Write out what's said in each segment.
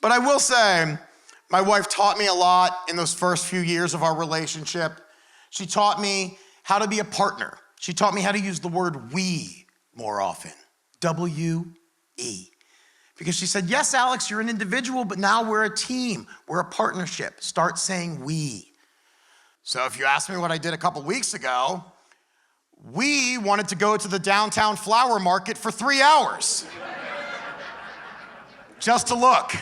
But I will say, my wife taught me a lot in those first few years of our relationship. She taught me how to be a partner. She taught me how to use the word we more often, W-E. Because she said, yes, Alex, you're an individual, but now we're a team. We're a partnership. Start saying we. So if you ask me what I did a couple weeks ago, we wanted to go to the downtown flower market for 3 hours. Just to look.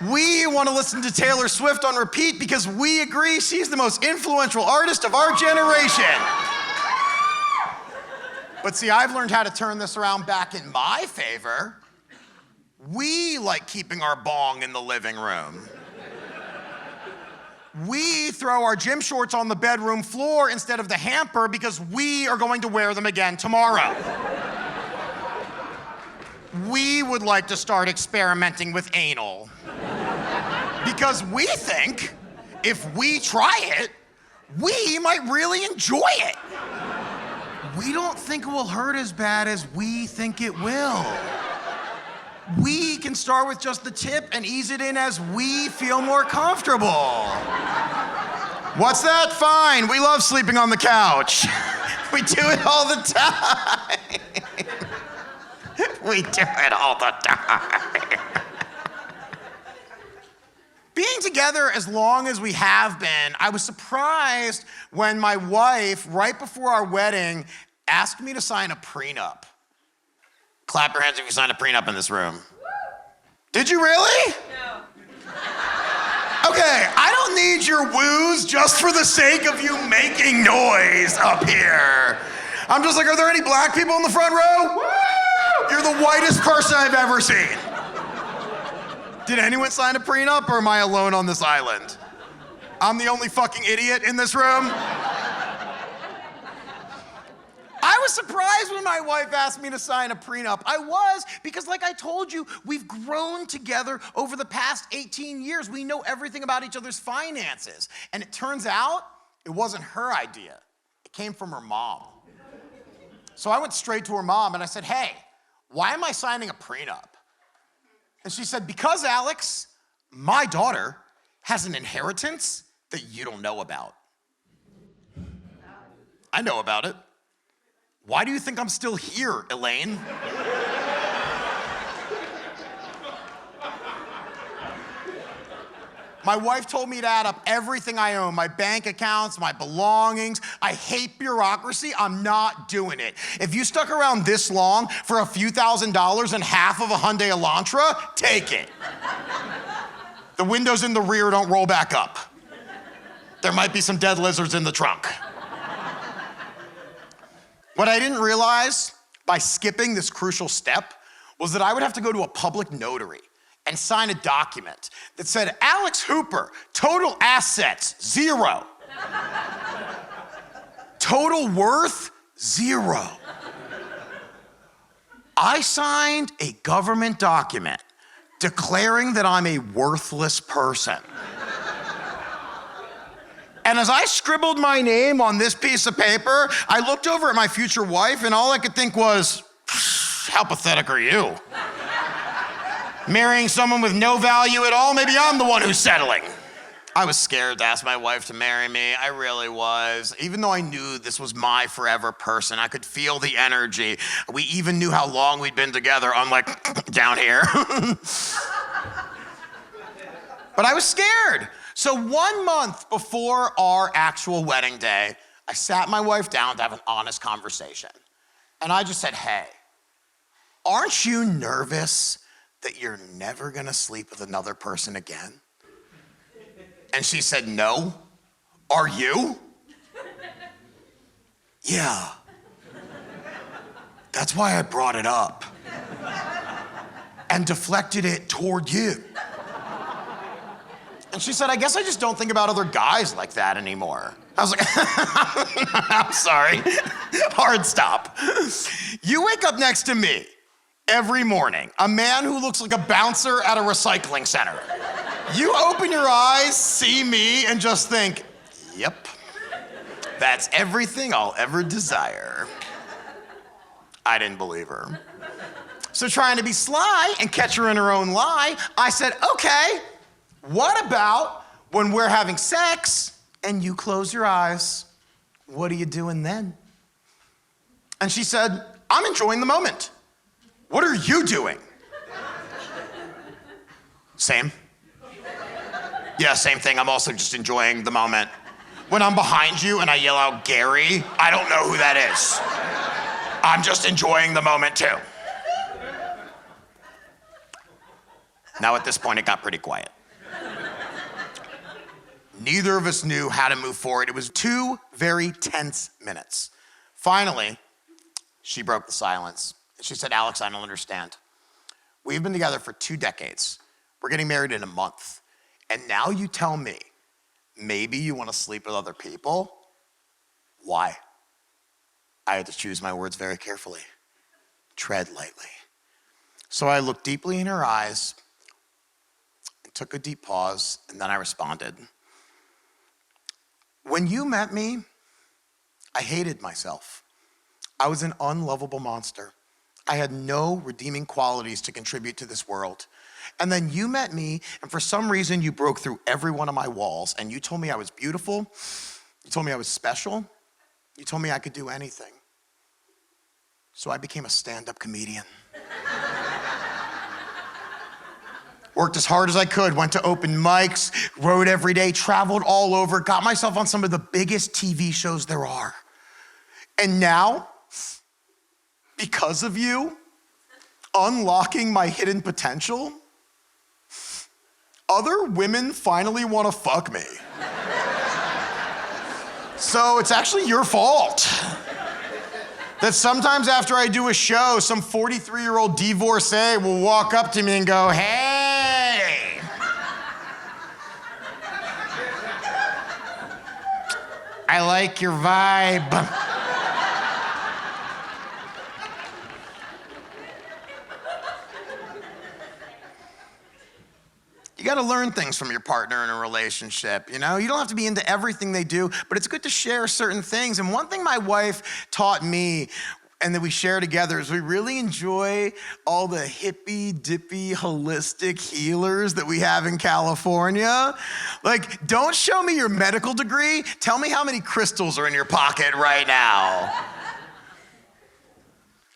We want to listen to Taylor Swift on repeat because we agree she's the most influential artist of our generation. But see, I've learned how to turn this around back in my favor. We like keeping our bong in the living room. We throw our gym shorts on the bedroom floor instead of the hamper because we are going to wear them again tomorrow. We would like to start experimenting with anal. Because we think if we try it, we might really enjoy it. We don't think it will hurt as bad as we think it will. We can start with just the tip and ease it in as we feel more comfortable. What's that? Fine, we love sleeping on the couch. We do it all the time. We do it all the time. Being together as long as we have been, I was surprised when my wife, right before our wedding, asked me to sign a prenup. Clap your hands if you signed a prenup in this room. Did you really? No. Okay, I don't need your woos just for the sake of you making noise up here. I'm just like, are there any black people in the front row? Woo! You're the whitest person I've ever seen. Did anyone sign a prenup, or am I alone on this island? I'm the only fucking idiot in this room? I was surprised when my wife asked me to sign a prenup. I was, because like I told you, we've grown together over the past 18 years. We know everything about each other's finances. And it turns out, it wasn't her idea. It came from her mom. So I went straight to her mom and I said, hey, why am I signing a prenup? And she said, because Alex, my daughter has an inheritance that you don't know about. I know about it. Why do you think I'm still here, Elaine? My wife told me to add up everything I own, my bank accounts, my belongings. I hate bureaucracy. I'm not doing it. If you stuck around this long for a few $1,000s and half of a Hyundai Elantra, take it. The windows in the rear don't roll back up. There might be some dead lizards in the trunk. What I didn't realize by skipping this crucial step was that I would have to go to a public notary and sign a document that said, AlexHooper, total assets, 0. Total worth, 0. I signed a government document declaring that I'm a worthless person. And as I scribbled my name on this piece of paper, I looked over at my future wife and all I could think was, how pathetic are you? Marrying someone with no value at all, maybe I'm the one who's settling. I was scared to ask my wife to marry me. I really was. Even though I knew this was my forever person, I could feel the energy. We even knew how long we'd been together, unlike down here. But I was scared. So 1 month before our actual wedding day, I sat my wife down to have an honest conversation. And I just said, hey, aren't you nervous that you're never gonna sleep with another person again? And she said, no. Are you? Yeah. That's why I brought it up and deflected it toward you. And she said, I guess I just don't think about other guys like that anymore. I was like, I'm sorry, hard stop. You wake up next to me every morning, a man who looks like a bouncer at a recycling center. You open your eyes, see me, and just think, yep, that's everything I'll ever desire. I didn't believe her. So trying to be sly and catch her in her own lie, I said, okay, what about when we're having sex and you close your eyes? What are you doing then? And she said, I'm enjoying the moment. What are you doing? Same. Yeah, same thing. I'm also just enjoying the moment. When I'm behind you and I yell out Gary, I don't know who that is. I'm just enjoying the moment too. Now at this point, it got pretty quiet. Neither of us knew how to move forward. It was 2 very tense minutes. Finally, she broke the silence. She said, Alex, I don't understand. We've been together for 2 decades. We're getting married in a month. And now you tell me, maybe you want to sleep with other people? Why? I had to choose my words very carefully. Tread lightly. So I looked deeply in her eyes and took a deep pause, and then I responded. When you met me, I hated myself. I was an unlovable monster. I had no redeeming qualities to contribute to this world. And then you met me, and for some reason you broke through every one of my walls, and you told me I was beautiful, you told me I was special, you told me I could do anything. So I became a stand-up comedian. Worked as hard as I could, went to open mics, wrote every day, traveled all over, got myself on some of the biggest TV shows there are. And now, because of you, unlocking my hidden potential, other women finally want to fuck me. So it's actually your fault. That sometimes after I do a show, some 43-year-old divorcee will walk up to me and go, hey. I like your vibe. You gotta learn things from your partner in a relationship, you know? You don't have to be into everything they do, but it's good to share certain things. And one thing my wife taught me and that we share together is we really enjoy all the hippy dippy holistic healers that we have in California. Like, don't show me your medical degree, tell me how many crystals are in your pocket right now.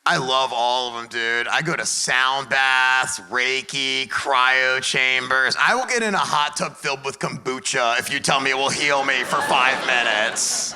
I love all of them, dude. I go to sound baths, Reiki, cryo chambers. I will get in a hot tub filled with kombucha if you tell me it will heal me for 5 minutes.